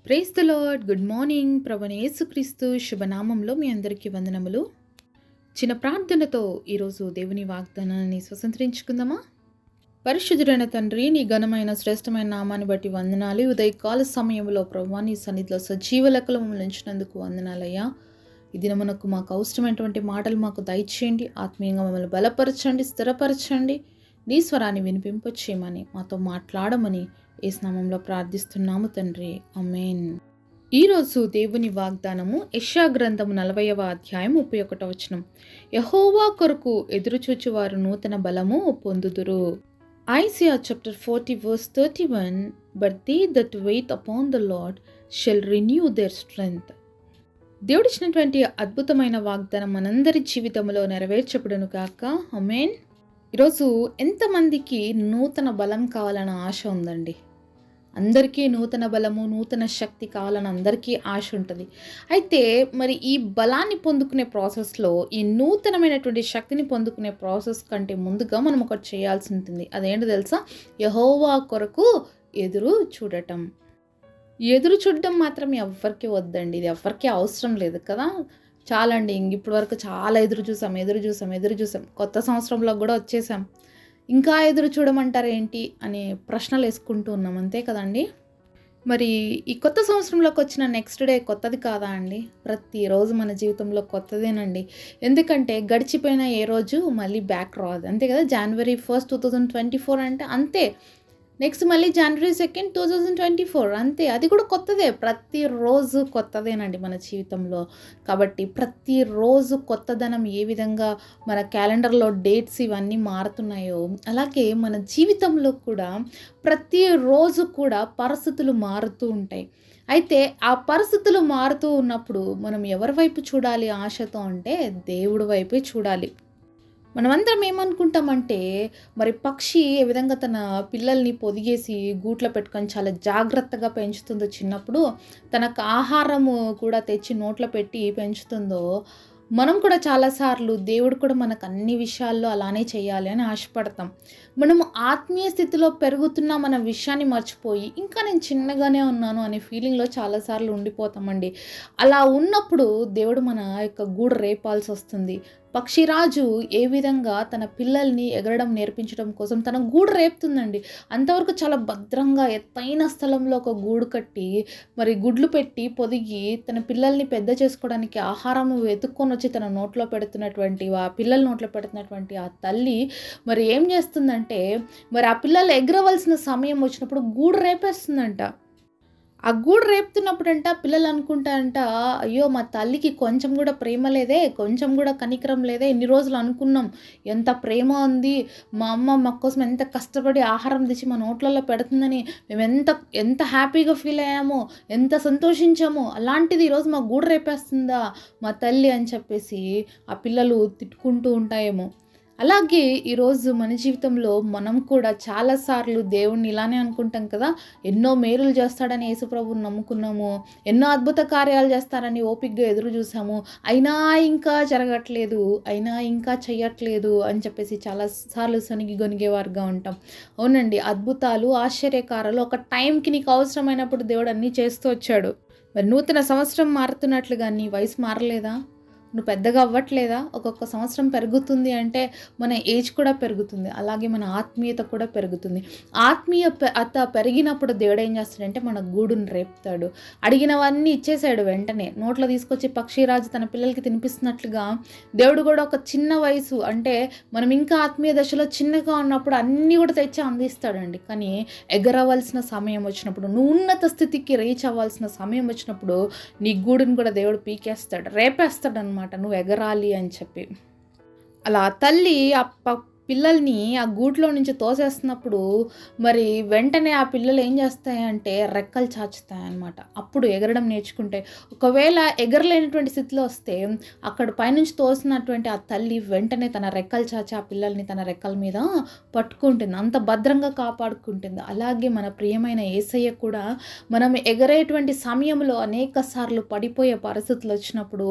Praise the lord. Good morning. ప్రభువైన యేసుక్రీస్తు శుభనామంలో మీ అందరికీ వందనములు. చిన్న ప్రార్థనతో ఈరోజు దేవుని వాగ్దానాన్ని స్వతంత్రించుకుందామా? పరిశుద్ధుడైన తండ్రి, నీ ఘనమైన శ్రేష్టమైన నామాన్ని బట్టి వందనాలు. ఉదయకాల సమయంలో ప్రభువా నీ సన్నిధిలో సజీవ లెక్కలు మమ్మల్ని ఉంచినందుకు వందనాలయ్యా. ఈ దినమునకు మాకు అవసరమైనటువంటి మాటలు మాకు దయచేయండి. ఆత్మీయంగా మమ్మల్ని బలపరచండి, స్థిరపరచండి. నీ స్వరాన్ని వినిపింపచేయమని, మాతో మాట్లాడమని యేసు నామములో ప్రార్థిస్తున్నాము తండ్రి. ఆమేన్. ఈరోజు దేవుని వాగ్దానము యెషయా గ్రంథము 40వ అధ్యాయం 31వ వచనం. యెహోవా కొరకు ఎదురుచూచువారు నూతన బలము పొందుదురు. Isaiah chapter 40 verse 31. But they that wait upon the Lord shall renew their strength. దేవుడిచ్చినటువంటి అద్భుతమైన వాగ్దానం మనందరి జీవితంలో నెరవేర్చబడును కాక. ఆమేన్. ఈరోజు ఎంతమందికి నూతన బలం కావాలన్న ఆశ ఉందండి? అందరికీ నూతన బలము, నూతన శక్తి కావాలని అందరికీ ఆశ ఉంటుంది. అయితే మరి ఈ బలాన్ని పొందుకునే ప్రాసెస్లో, ఈ నూతనమైనటువంటి శక్తిని పొందుకునే ప్రాసెస్ కంటే ముందుగా మనం ఒకటి చేయాల్సి ఉంటుంది. అదేంటో తెలుసా? యెహోవా కొరకు ఎదురు చూడటం. ఎదురు చూడడం మాత్రం ఎవ్వరికి వద్దండి. ఇది ఎవ్వరికీ అవసరం లేదు కదా. చాలండి, ఇప్పటి వరకు చాలా ఎదురు చూసాం. కొత్త సంవత్సరంలో కూడా వచ్చేసాం. ఇంకా ఎదురు చూడమంటారు ఏంటి అనే ప్రశ్నలు వేసుకుంటూ ఉన్నాం, అంతే కదండి. మరి ఈ కొత్త సంవత్సరంలోకి వచ్చిన నెక్స్ట్ డే కొత్తది కాదా అండి? ప్రతిరోజు మన జీవితంలో కొత్తదేనండి. ఎందుకంటే గడిచిపోయిన ఏ రోజు మళ్ళీ బ్యాక్ రాదు, అంతే కదా. January 1st 2024 అంటే అంతే. నెక్స్ట్ మళ్ళీ January 2nd 2024 అంతే. అది కూడా కొత్తదే. ప్రతిరోజు కొత్తదేనండి మన జీవితంలో. కాబట్టి ప్రతిరోజు కొత్తదనం ఏ విధంగా మన క్యాలెండర్లో డేట్స్ ఇవన్నీ మారుతున్నాయో, అలాగే మన జీవితంలో కూడా ప్రతిరోజు కూడా పరిస్థితులు మారుతూ ఉంటాయి. అయితే ఆ పరిస్థితులు మారుతూ ఉన్నప్పుడు మనం ఎవరి వైపు చూడాలి ఆశతో అంటే దేవుడి వైపే చూడాలి. మనమందరం ఏమనుకుంటామంటే, మరి పక్షి ఏ విధంగా తన పిల్లల్ని పొదిగేసి గూట్లో పెట్టుకొని చాలా జాగ్రత్తగా పెంచుతుందో, చిన్నప్పుడు తనకు ఆహారము కూడా తెచ్చి నోట్లో పెట్టి పెంచుతుందో, మనం కూడా చాలాసార్లు దేవుడు కూడా మనకు అన్ని విషయాల్లో అలానే చేయాలి అని ఆశపడతాం. మనము ఆత్మీయ స్థితిలో పెరుగుతున్న మన విషయాన్ని మర్చిపోయి ఇంకా నేను చిన్నగానే ఉన్నాను అనే ఫీలింగ్లో చాలాసార్లు ఉండిపోతామండి. అలా ఉన్నప్పుడు దేవుడు మన యొక్క గూడు రేపాల్సి వస్తుంది. పక్షిరాజు ఏ విధంగా తన పిల్లల్ని ఎగరడం నేర్పించడం కోసం తన గూడు రేపుతుందండి. అంతవరకు చాలా భద్రంగా ఎత్తైన స్థలంలో ఒక గూడు కట్టి, మరి గుడ్లు పెట్టి పొదిగి తన పిల్లల్ని పెద్ద చేసుకోవడానికి ఆహారం వెతుక్కొని వచ్చి తన నోట్లో పెడుతున్నటువంటి, ఆ పిల్లల నోట్లో పెడుతున్నటువంటి ఆ తల్లి మరి ఏం చేస్తుందంటే, మరి ఆ పిల్లలు ఎగరవలసిన సమయం వచ్చినప్పుడు గూడు రేపేస్తుందంట. ఆ గూడు రేపుతున్నప్పుడంట పిల్లలు అనుకుంటారంట, అయ్యో మా తల్లికి కొంచెం కూడా ప్రేమ లేదే, కొంచెం కూడా కనికరం లేదే, ఇన్ని రోజులు అనుకున్నాం ఎంత ప్రేమ ఉంది, మా అమ్మ మా కోసం ఎంత కష్టపడి ఆహారం తెచ్చి మా నోట్లలో పెడుతుందని మేము ఎంత ఎంత హ్యాపీగా ఫీల్ అయ్యామో, ఎంత సంతోషించామో, అలాంటిది ఈరోజు మా గూడు రేపేస్తుందా మా తల్లి అని చెప్పేసి ఆ పిల్లలు తిట్టుకుంటూ ఉంటాయేమో. అలాగే ఈరోజు మన జీవితంలో మనం కూడా చాలాసార్లు దేవుణ్ణి ఇలానే అనుకుంటాం కదా. ఎన్నో మేలులు చేస్తాడని యేసుప్రభుని నమ్ముకున్నాము, ఎన్నో అద్భుత కార్యాలు చేస్తారని ఓపికగా ఎదురు చూసాము, అయినా ఇంకా జరగట్లేదు, అయినా ఇంకా చెయ్యట్లేదు అని చెప్పేసి చాలాసార్లు సనిగి గొనిగేవారుగా ఉంటాం. అవునండి, అద్భుతాలు ఆశ్చర్యకారాలు ఒక టైంకి నీకు అవసరమైనప్పుడు దేవుడు అన్నీ చేస్తూ వచ్చాడు. మరి నూతన సంవత్సరం మారుతున్నట్లుగా నీ వయసు మారలేదా? నువ్వు పెద్దగా అవ్వట్లేదా? ఒక్కొక్క సంవత్సరం పెరుగుతుంది అంటే మన ఏజ్ కూడా పెరుగుతుంది, అలాగే మన ఆత్మీయత కూడా పెరుగుతుంది. ఆత్మీయత పెరిగినప్పుడు దేవుడు ఏం చేస్తాడంటే మన గూడును రేపుతాడు. అడిగినవన్నీ ఇచ్చేసాడు వెంటనే. నోట్లో తీసుకొచ్చి పక్షిరాజు తన పిల్లలకి తినిపిస్తున్నట్లుగా దేవుడు కూడా ఒక చిన్న వయసు అంటే మనం ఇంకా ఆత్మీయ దశలో చిన్నగా ఉన్నప్పుడు అన్నీ కూడా తెచ్చి అందిస్తాడండి. కానీ ఎగరవలసిన సమయం వచ్చినప్పుడు, నువ్వు ఉన్నత స్థితికి రీచ్ అవ్వాల్సిన సమయం వచ్చినప్పుడు నీ గూడును కూడా దేవుడు పీకేస్తాడు, రేపేస్తాడు అన్నమాట, నువ్వు ఎగరాలి అని చెప్పి. అలా తల్లి ఆ పిల్లల్ని ఆ గూట్లో నుంచి తోసేస్తున్నప్పుడు మరి వెంటనే ఆ పిల్లలు ఏం చేస్తాయంటే రెక్కలు చాచుతాయన్నమాట. అప్పుడు ఎగరడం నేర్చుకుంటే, ఒకవేళ ఎగరలేనటువంటి స్థితిలో వస్తే అక్కడ పైనుంచి తోసినటువంటి ఆ తల్లి వెంటనే తన రెక్కలు చాచి ఆ పిల్లల్ని తన రెక్కల మీద పట్టుకుంటుంది, అంత భద్రంగా కాపాడుకుంటుంది. అలాగే మన ప్రియమైన యేసయ్య కూడా మనం ఎగరేటువంటి సమయంలో అనేక సార్లు పడిపోయే పరిస్థితులు వచ్చినప్పుడు,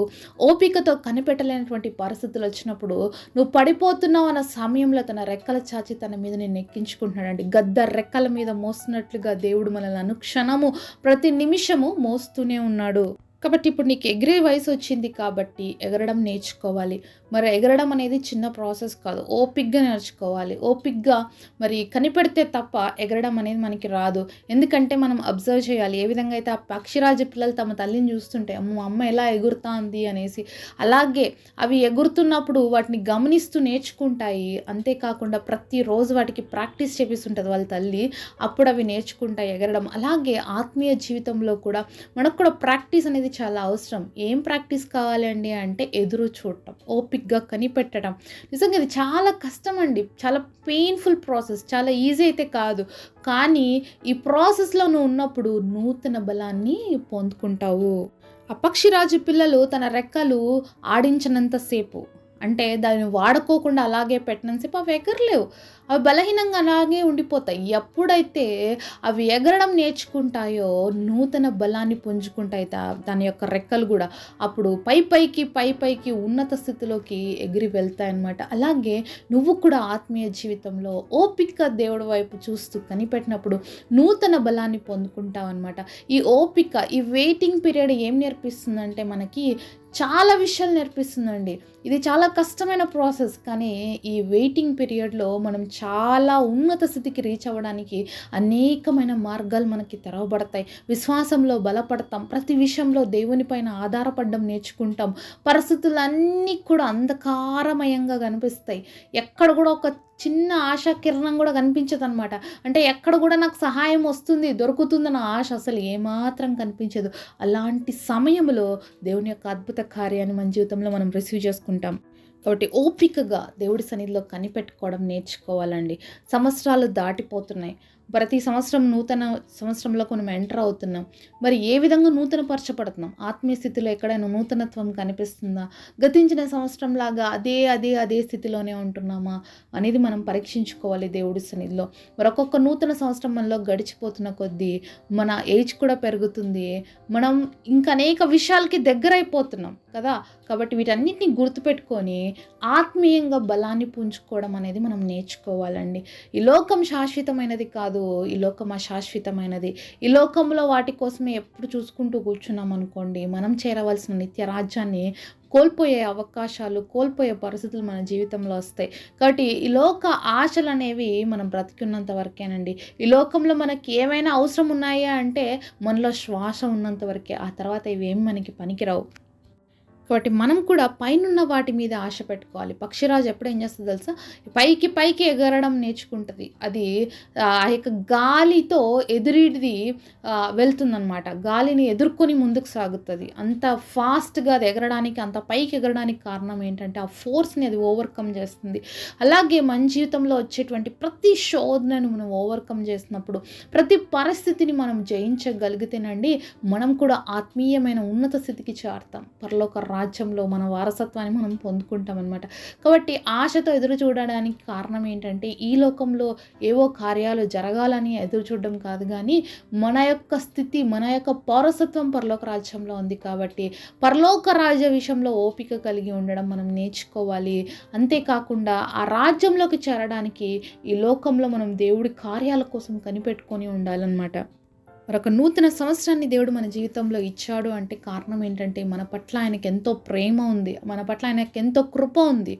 ఓపికతో కనిపెట్టలేనటువంటి పరిస్థితులు వచ్చినప్పుడు, నువ్వు పడిపోతున్నావు అన్న సమయం సమయంలో తన రెక్కల చాచి తన మీద నేను ఎక్కించుకుంటున్నాడండి. గద్ద రెక్కల మీద మోస్తున్నట్లుగా దేవుడు మనల్ని అనుక్షణము ప్రతి నిమిషము మోస్తూనే ఉన్నాడు. కాబట్టి ఇప్పుడు నీకు ఎగిరే వయసు వచ్చింది కాబట్టి ఎగరడం నేర్చుకోవాలి. మరి ఎగరడం అనేది చిన్న ప్రాసెస్ కాదు. ఓపిగ్గా నేర్చుకోవాలి. ఓపిగ్గా మరి కనిపెడితే తప్ప ఎగరడం అనేది మనకి రాదు. ఎందుకంటే మనం అబ్జర్వ్ చేయాలి. ఏ విధంగా అయితే ఆ పక్షిరాజు పిల్లలు తమ తల్లిని చూస్తుంటే అమ్మ ఎలా ఎగురుతుంది అనేసి, అలాగే అవి ఎగురుతున్నప్పుడు వాటిని గమనిస్తూ నేర్చుకుంటాయి. అంతేకాకుండా ప్రతిరోజు వాటికి ప్రాక్టీస్ చేపిస్తుంటుంది వాళ్ళ తల్లి. అప్పుడు అవి నేర్చుకుంటాయి ఎగరడం. అలాగే ఆత్మీయ జీవితంలో కూడా మనకు కూడా ప్రాక్టీస్ అనేది చాలా అవసరం. ఏం ప్రాక్టీస్ కావాలండి అంటే ఎదురు చూడటం, ఓపిక్గా కనిపెట్టడం. నిజంగా ఇది చాలా కష్టం అండి. చాలా పెయిన్ఫుల్ ప్రాసెస్. చాలా ఈజీ అయితే కాదు. కానీ ఈ ప్రాసెస్లో నువ్వు ఉన్నప్పుడు నూతన బలాన్ని పొందుకుంటావు. ఆ పక్షిరాజు పిల్లలు తన రెక్కలు ఆడించినంతసేపు, అంటే దాన్ని వాడుకోకుండా అలాగే పెట్టినంతసేపు అవి ఎగరలేవు. అవి బలహీనంగా అలాగే ఉండిపోతాయి. ఎప్పుడైతే అవి ఎగరడం నేర్చుకుంటాయో నూతన బలాన్ని పుంజుకుంటాయి దాని యొక్క రెక్కలు కూడా. అప్పుడు పైకి ఉన్నత స్థితిలోకి ఎగిరి వెళ్తాయి అన్నమాట. అలాగే నువ్వు కూడా ఆత్మీయ జీవితంలో ఓపిక దేవుడి వైపు చూస్తూ కనిపెట్టినప్పుడు నూతన బలాన్ని పొందుకుంటావు అనమాట. ఈ ఓపిక, ఈ వెయిటింగ్ పీరియడ్ ఏం నేర్పిస్తుందంటే మనకి చాలా విషయాలు నేర్పిస్తుందండి. ఇది చాలా కష్టమైన ప్రాసెస్. కానీ ఈ వెయిటింగ్ పీరియడ్లో మనం చాలా ఉన్నత స్థితికి రీచ్ అవ్వడానికి అనేకమైన మార్గాలు మనకి తెరవబడతాయి. విశ్వాసంలో బలపడతాం. ప్రతి విషయంలో దేవుని పైన ఆధారపడడం నేర్చుకుంటాం. పరిస్థితులన్నీ కూడా అంధకారమయంగా కనిపిస్తాయి. ఎక్కడ కూడా ఒక చిన్న ఆశా కిరణం కూడా కనిపించదు అనమాట. అంటే ఎక్కడ కూడా నాకు సహాయం వస్తుంది, దొరుకుతుందన్న ఆశ అసలు ఏమాత్రం కనిపించదు. అలాంటి సమయంలో దేవుని యొక్క అద్భుత కార్యాన్ని మన జీవితంలో మనం రిసీవ్ చేసుకుంటాం. కాబట్టి ఓపికగా దేవుడి సన్నిధిలో కనిపెట్టుకోవడం నేర్చుకోవాలండి. సంవత్సరాలు దాటిపోతున్నాయి. ప్రతి సంవత్సరం నూతన సంవత్సరంలోకి మనం ఎంటర్ అవుతున్నాం. మరి ఏ విధంగా నూతన పరచబడుతున్నాం? ఆత్మీయ స్థితిలో ఎక్కడైనా నూతనత్వం కనిపిస్తుందా? గతించిన సంవత్సరంలాగా అదే స్థితిలోనే ఉంటున్నామా అనేది మనం పరీక్షించుకోవాలి దేవుడి సన్నిధిలో. మరి ఒక్కొక్క నూతన సంవత్సరం మనలో గడిచిపోతున్న కొద్దీ మన ఏజ్ కూడా పెరుగుతుంది. మనం ఇంకా అనేక విషయాలకి దగ్గరైపోతున్నాం కదా. కాబట్టి వీటన్నిటిని గుర్తుపెట్టుకొని ఆత్మీయంగా బలాన్ని పుంజుకోవడం అనేది మనం నేర్చుకోవాలండి. ఈ లోకం శాశ్వతమైనది కాదు. ఈ లోకం అశాశ్వతమైనది. ఈ లోకంలో వాటి కోసమే ఎప్పుడు చూసుకుంటూ కూర్చున్నాం అనుకోండి, మనం చేరవలసిన నిత్య రాజ్యాన్ని కోల్పోయే అవకాశాలు, కోల్పోయే పరిస్థితులు మన జీవితంలో వస్తాయి. కాబట్టి ఈ లోక ఆశలు అనేవి మనం బ్రతికున్నంత వరకేనండి. ఈ లోకంలో మనకి ఏమైనా అవసరం ఉన్నాయా అంటే మనలో శ్వాస ఉన్నంత వరకే. ఆ తర్వాత ఇవేమి మనకి పనికిరావు. కాబట్టి మనం కూడా పైనున్న వాటి మీద ఆశ పెట్టుకోవాలి. పక్షిరాజు ఎప్పుడు ఏం చేస్తుందో తెలుసా? పైకి ఎగరడం నేర్చుకుంటుంది. అది ఆ యొక్క గాలితో ఎదురీది వెళ్తుందనమాట. గాలిని ఎదుర్కొని ముందుకు సాగుతుంది. అంత ఫాస్ట్గా అది ఎగరడానికి, అంత పైకి ఎగరడానికి కారణం ఏంటంటే ఆ ఫోర్స్ని అది ఓవర్కమ్ చేస్తుంది. అలాగే మన జీవితంలో వచ్చేటువంటి ప్రతి శోధనను మనం ఓవర్కమ్ చేసినప్పుడు, ప్రతి పరిస్థితిని మనం జయించగలిగితేనండి మనం కూడా ఆత్మీయమైన ఉన్నత స్థితికి చేరుతాం. పరలోక రాజ్యంలో మన వారసత్వాన్ని మనం పొందుకుంటాం అనమాట. కాబట్టి ఆశతో ఎదురు చూడడానికి కారణం ఏంటంటే ఈ లోకంలో ఏవో కార్యాలు జరగాలని ఎదురు చూడడం కాదు, కానీ మన యొక్క స్థితి, మన యొక్క పౌరసత్వం పరలోక రాజ్యంలో ఉంది. కాబట్టి పరలోక రాజ్య విషయంలో ఓపిక కలిగి ఉండడం మనం నేర్చుకోవాలి. అంతేకాకుండా ఆ రాజ్యంలోకి చేరడానికి ఈ లోకంలో మనం దేవుడి కార్యాల కోసం కనిపెట్టుకొని ఉండాలన్నమాట. మరొక నూతన సంవత్సరాన్ని దేవుడు మన జీవితంలో ఇచ్చాడు అంటే కారణం ఏంటంటే మన పట్ల ఆయనకి ఎంతో ప్రేమ ఉంది, మన పట్ల ఆయనకి ఎంతో కృప ఉంది.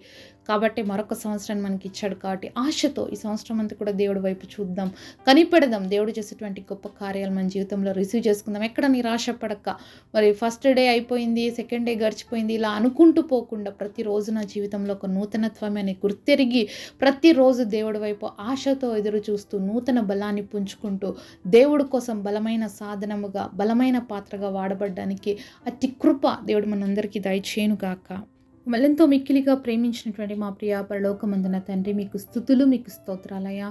కాబట్టి మరొక సంవత్సరాన్ని మనకి ఇచ్చాడు. కాబట్టి ఆశతో ఈ సంవత్సరం అంతా కూడా దేవుడి వైపు చూద్దాం, కనిపెడదాం. దేవుడు చేసేటువంటి గొప్ప కార్యాలు మన జీవితంలో రిసీవ్ చేసుకుందాం. ఎక్కడ నిరాశ పడక, మరి ఫస్ట్ డే అయిపోయింది, సెకండ్ డే గడిచిపోయింది ఇలా అనుకుంటూ పోకుండా ప్రతిరోజు నా జీవితంలో ఒక నూతనత్వమని గుర్తెరిగి ప్రతిరోజు దేవుడి వైపు ఆశతో ఎదురు చూస్తూ నూతన బలాన్ని పుంజుకుంటూ దేవుడి కోసం బలమైన సాధనముగా, బలమైన పాత్రగా వాడబడ్డానికి అతి కృప దేవుడు మనందరికీ దయచేయునుగాక. మళ్ళెంతో మిక్కిలిగా ప్రేమించినటువంటి మా ప్రియ పరలోకమందున తండ్రి, మీకు స్తుతులు, మీకు స్తోత్రాలయ్యా.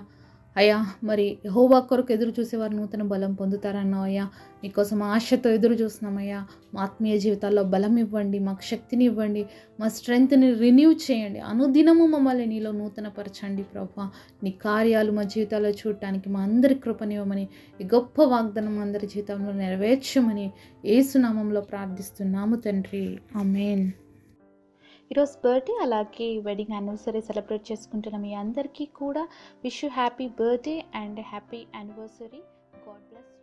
అయ్యా, మరి యెహోవా కొరకు ఎదురు చూసేవారు నూతన బలం పొందుతారన్నావు అయ్యా. మీకోసం ఆశతో ఎదురు చూస్తున్నామయ్యా. మా ఆత్మీయ జీవితాల్లో బలం ఇవ్వండి, మాకు శక్తిని ఇవ్వండి, మా స్ట్రెంగ్త్ని రిన్యూ చేయండి. అనుదినము మమ్మల్ని నీలో నూతనపరచండి ప్రభువా. నీ కార్యాలు మా జీవితాల్లో చూడటానికి మా అందరి కృపనివ్వమని, ఈ గొప్ప వాగ్దానం అందరి జీవితంలో నెరవేర్చమని యేసు నామంలో ప్రార్థిస్తున్నాము తండ్రి. ఆమేన్. ఈరోజు బర్త్డే అలాగే వెడ్డింగ్ యానివర్సరీ సెలబ్రేట్ చేసుకుంటున్న మీ అందరికీ కూడా wish you happy birthday and happy anniversary. God bless.